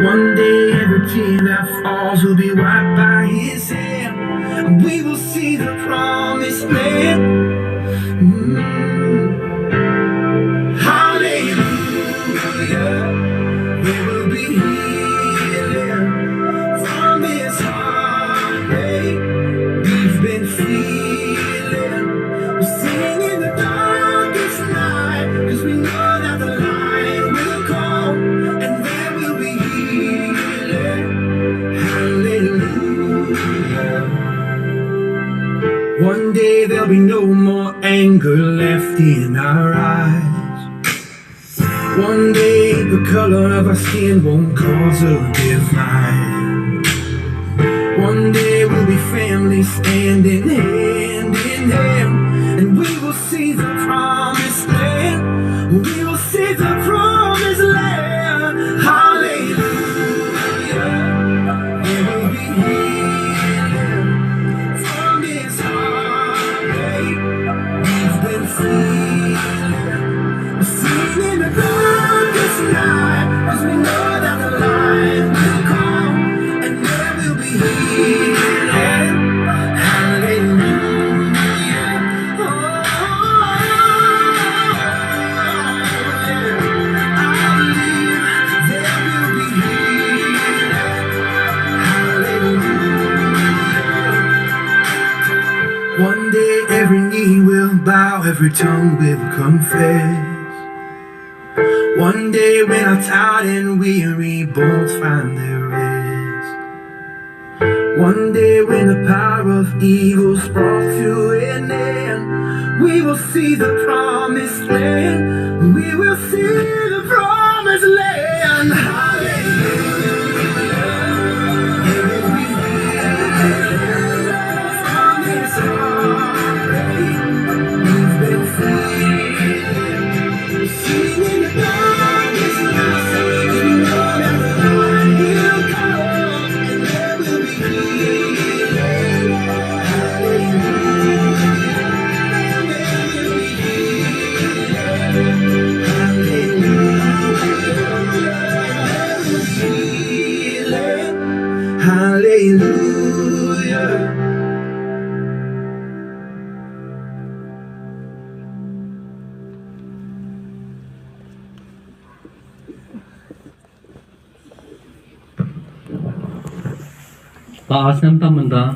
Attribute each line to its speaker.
Speaker 1: One day every tear that falls will be wiped by his hand, and we will see the promised land. Hallelujah, there will be healing from this heartache we've been feeling. We're singing in the darkest night, 'cause we know that the light will come, and there will be healing. Hallelujah. One day there'll be no more anger left in our eyes. One day the color of our skin won't cause a divide. One day we'll be family standing hand in hand, and we will see the promised land. We will see the promised land. Hallelujah. There will be healing from this heartache we've been feeling. We're singing in the darkest night, 'cause we know that the light will come, and there will be healing. Hallelujah. Oh, I believe there will be healing. Hallelujah. One day every knee will bow, every tongue will confess. One day when our tired and weary bones find their rest. One day when the power of evil's brought to an end, we will see the promised land. We will see the promised land. Hallelujah. There will be healing from this heartache we've been feeling. Singing in the darkest night, we know that the light will come, and there will be healing. Hallelujah. There will be healing. Hallelujah. Hallelujah.
Speaker 2: Taas ng tamanda.